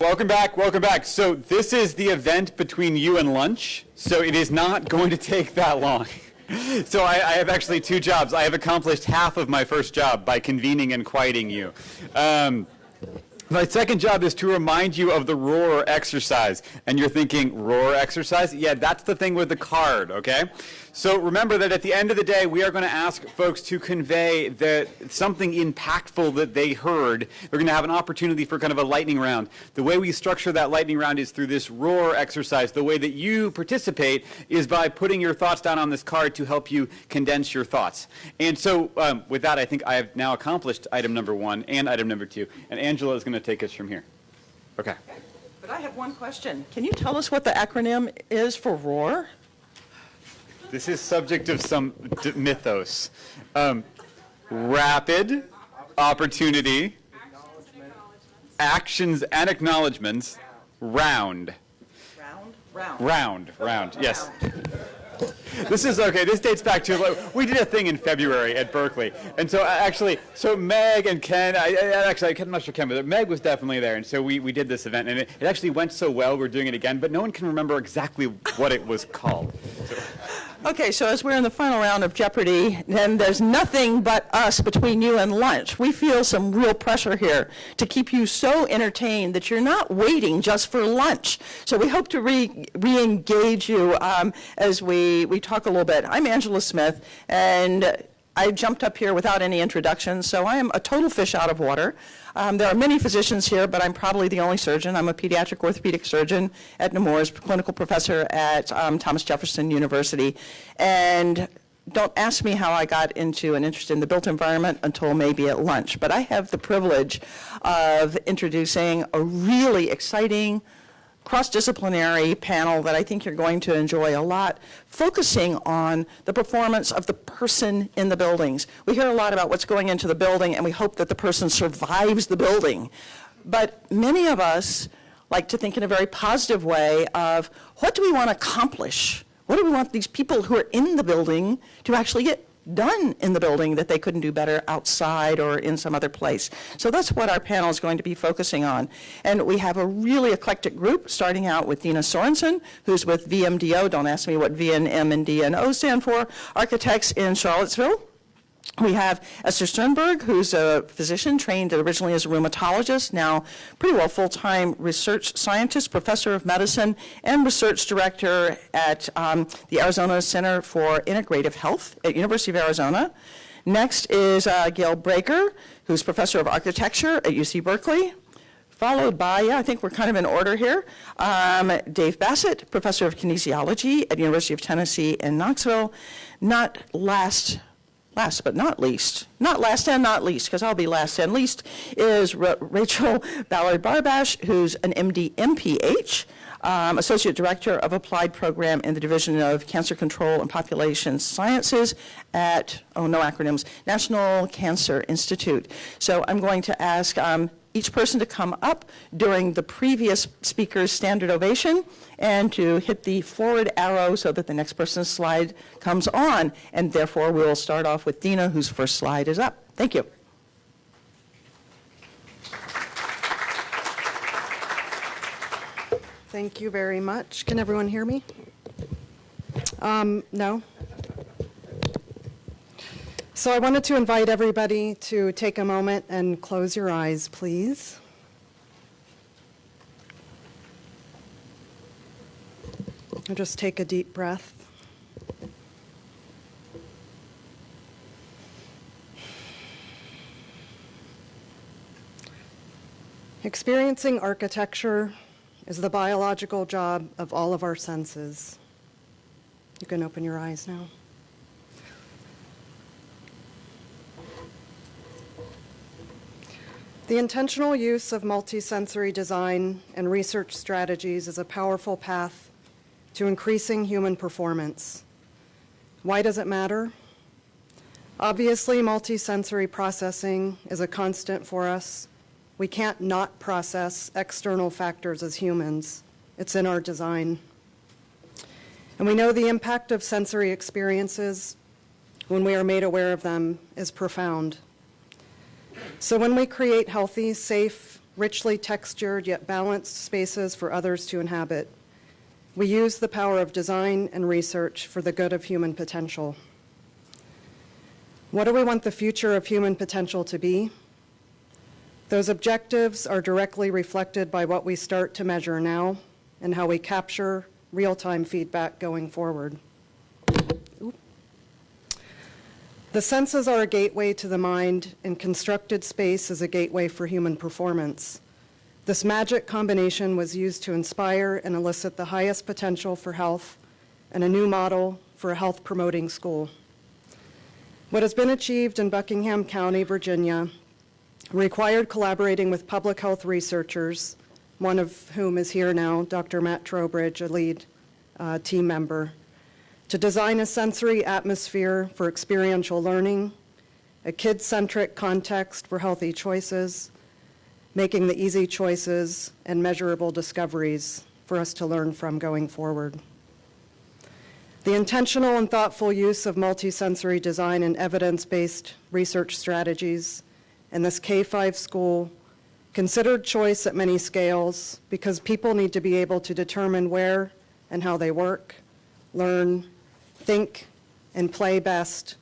Welcome back, welcome back. So this is the event between you and lunch, so it is not going to take that long. So I have actually two jobs. I have accomplished half of my first job by convening and quieting you. My second job is to remind you of the roar exercise. And you're thinking, roar exercise? Yeah, that's the thing with the card, okay? So remember that at the end of the day, we are going to ask folks to convey something impactful that they heard. We're going to have an opportunity for kind of a lightning round. The way we structure that lightning round is through this roar exercise. The way that you participate is by putting your thoughts down on this card to help you condense your thoughts. And so with that, I think I have now accomplished item number 1 and item number 2. And Angela is going to take us from here. Okay. But I have one question. Can you tell us what the acronym is for ROAR? This is subject of some mythos. Rapid, opportunity, actions and acknowledgments, round. Round, yes. This is okay. This dates back to, we did a thing in February at Berkeley. And so so Meg and Ken, I'm not sure Ken, but Meg was definitely there. And so we did this event. And it actually went so well, we're doing it again. But no one can remember exactly what it was called. So. Okay, so as we're in the final round of Jeopardy, then there's nothing but us between you and lunch. We feel some real pressure here to keep you so entertained that you're not waiting just for lunch. So we hope to re-engage you as we talk a little bit. I'm Angela Smith, and I jumped up here without any introduction, so I am a total fish out of water. There are many physicians here, but I'm probably the only surgeon. I'm a pediatric orthopedic surgeon at Nemours, clinical professor at Thomas Jefferson University. And don't ask me how I got into an interest in the built environment until maybe at lunch. But I have the privilege of introducing a really exciting cross-disciplinary panel that I think you're going to enjoy a lot, focusing on the performance of the person in the buildings. We hear a lot about what's going into the building, and we hope that the person survives the building. But many of us like to think in a very positive way of, what do we want to accomplish? What do we want these people who are in the building to actually get done in the building that they couldn't do better outside or in some other place? So that's what our panel is going to be focusing on. And we have a really eclectic group, starting out with Dina Sorensen, who's with VMDO. Don't ask me what V and M and D and O stand for. Architects in Charlottesville. We have Esther Sternberg, who's a physician trained originally as a rheumatologist, now pretty well full-time research scientist, professor of medicine, and research director at the Arizona Center for Integrative Health at University of Arizona. Next is Gail Breaker, who's professor of architecture at UC Berkeley. Followed by, I think we're kind of in order here, Dave Bassett, professor of kinesiology at University of Tennessee in Knoxville. Last but not least, not last and not least, because I'll be last and least, is Rachel Ballard-Barbash, who's an MD MPH, Associate Director of Applied Program in the Division of Cancer Control and Population Sciences at, no acronyms, National Cancer Institute. So I'm going to ask each person to come up during the previous speaker's standard ovation and to hit the forward arrow so that the next person's slide comes on. And therefore, we will start off with Dina, whose first slide is up. Thank you. Thank you very much. Can everyone hear me? No? So I wanted to invite everybody to take a moment and close your eyes, please. And just take a deep breath. Experiencing architecture is the biological job of all of our senses. You can open your eyes now. The intentional use of multisensory design and research strategies is a powerful path to increasing human performance. Why does it matter? Obviously, multisensory processing is a constant for us. We can't not process external factors as humans. It's in our design. And we know the impact of sensory experiences, when we are made aware of them, is profound. So when we create healthy, safe, richly textured yet balanced spaces for others to inhabit. We use the power of design and research for the good of human potential. What do we want the future of human potential to be? Those objectives are directly reflected by what we start to measure now and how we capture real-time feedback going forward. The senses are a gateway to the mind, and constructed space is a gateway for human performance. This magic combination was used to inspire and elicit the highest potential for health and a new model for a health-promoting school. What has been achieved in Buckingham County, Virginia, required collaborating with public health researchers, one of whom is here now, Dr. Matt Trowbridge, a lead team member, to design a sensory atmosphere for experiential learning, a kid-centric context for healthy choices, making the easy choices and measurable discoveries for us to learn from going forward. The intentional and thoughtful use of multisensory design and evidence-based research strategies in this K-5 school considered choice at many scales because people need to be able to determine where and how they work, learn, think, and play best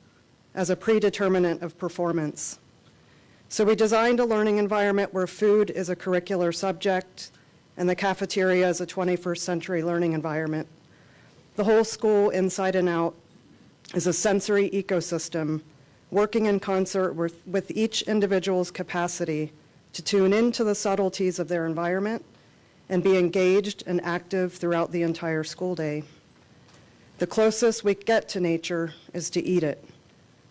as a predeterminant of performance. So we designed a learning environment where food is a curricular subject and the cafeteria is a 21st century learning environment. The whole school, inside and out, is a sensory ecosystem working in concert with each individual's capacity to tune into the subtleties of their environment and be engaged and active throughout the entire school day. The closest we get to nature is to eat it,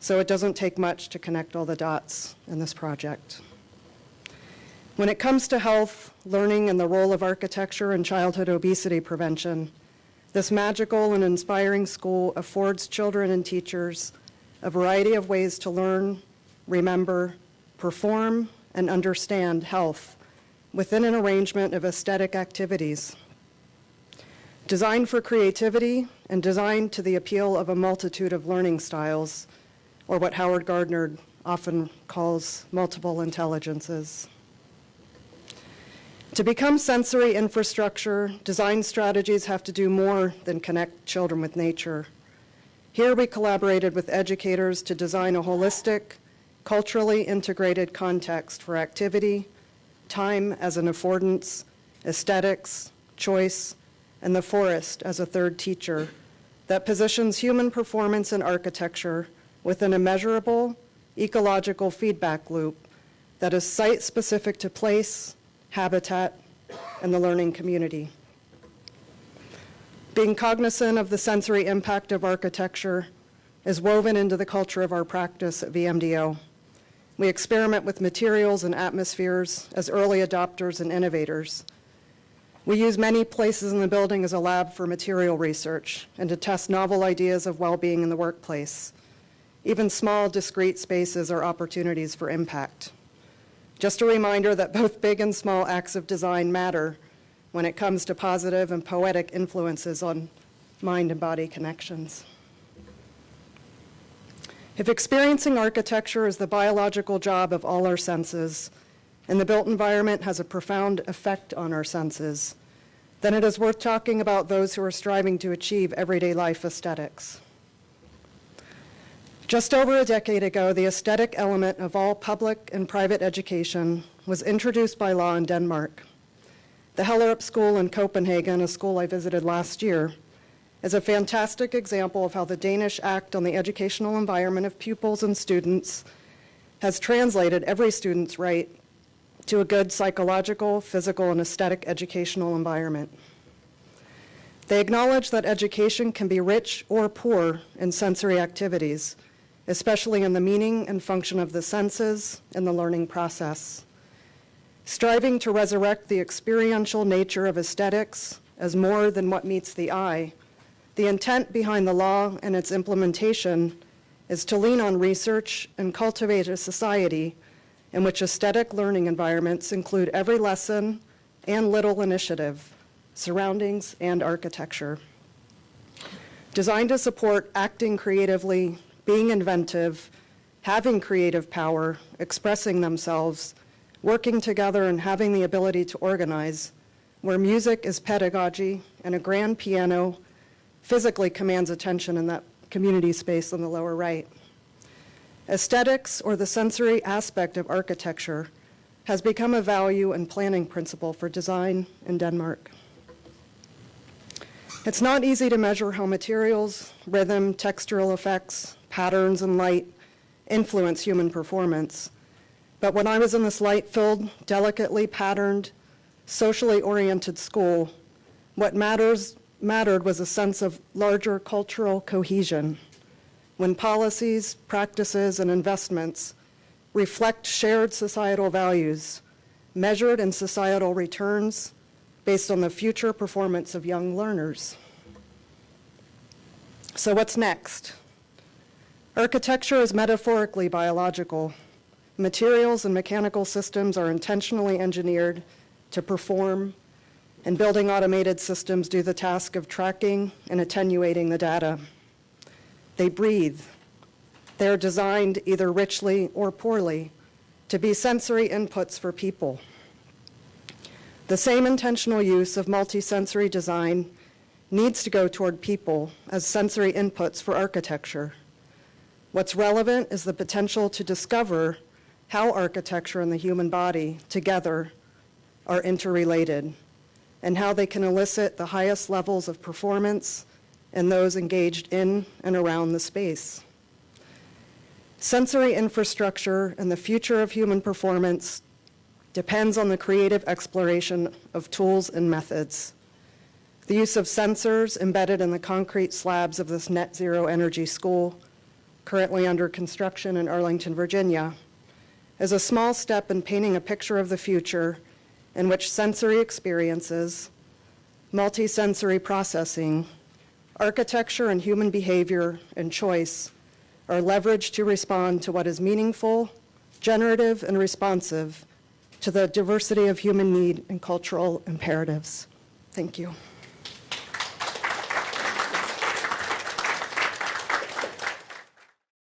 so it doesn't take much to connect all the dots in this project. When it comes to health, learning, and the role of architecture in childhood obesity prevention, this magical and inspiring school affords children and teachers a variety of ways to learn, remember, perform, and understand health within an arrangement of aesthetic activities. Designed for creativity and designed to the appeal of a multitude of learning styles, or what Howard Gardner often calls multiple intelligences. To become sensory infrastructure, design strategies have to do more than connect children with nature. Here we collaborated with educators to design a holistic, culturally integrated context for activity, time as an affordance, aesthetics, choice, and the forest as a third teacher that positions human performance and architecture within a measurable, ecological feedback loop that is site-specific to place, habitat, and the learning community. Being cognizant of the sensory impact of architecture is woven into the culture of our practice at VMDO. We experiment with materials and atmospheres as early adopters and innovators. We use many places in the building as a lab for material research and to test novel ideas of well-being in the workplace. Even small, discrete spaces are opportunities for impact. Just a reminder that both big and small acts of design matter when it comes to positive and poetic influences on mind and body connections. If experiencing architecture is the biological job of all our senses, and the built environment has a profound effect on our senses, then it is worth talking about those who are striving to achieve everyday life aesthetics. Just over a decade ago, the aesthetic element of all public and private education was introduced by law in Denmark. The Hellerup School in Copenhagen, a school I visited last year, is a fantastic example of how the Danish Act on the Educational Environment of Pupils and Students has translated every student's right to a good psychological, physical, and aesthetic educational environment. They acknowledge that education can be rich or poor in sensory activities, especially in the meaning and function of the senses and the learning process. Striving to resurrect the experiential nature of aesthetics as more than what meets the eye, the intent behind the law and its implementation is to lean on research and cultivate a society in which aesthetic learning environments include every lesson and little initiative, surroundings, and architecture. Designed to support acting creatively, being inventive, having creative power, expressing themselves, working together and having the ability to organize, where music is pedagogy and a grand piano physically commands attention in that community space on the lower right. Aesthetics, or the sensory aspect of architecture, has become a value and planning principle for design in Denmark. It's not easy to measure how materials, rhythm, textural effects, patterns, and light influence human performance. But when I was in this light-filled, delicately patterned, socially oriented school, what mattered was a sense of larger cultural cohesion, when policies, practices, and investments reflect shared societal values, measured in societal returns based on the future performance of young learners. So what's next? Architecture is metaphorically biological. Materials and mechanical systems are intentionally engineered to perform, and building automated systems do the task of tracking and attenuating the data. They breathe. They are designed either richly or poorly to be sensory inputs for people. The same intentional use of multisensory design needs to go toward people as sensory inputs for architecture. What's relevant is the potential to discover how architecture and the human body together are interrelated, and how they can elicit the highest levels of performance in those engaged in and around the space. Sensory infrastructure and the future of human performance depends on the creative exploration of tools and methods. The use of sensors embedded in the concrete slabs of this net zero energy school, currently under construction in Arlington, Virginia, is a small step in painting a picture of the future in which sensory experiences, multisensory processing, architecture and human behavior and choice are leveraged to respond to what is meaningful, generative, and responsive to the diversity of human need and cultural imperatives. Thank you.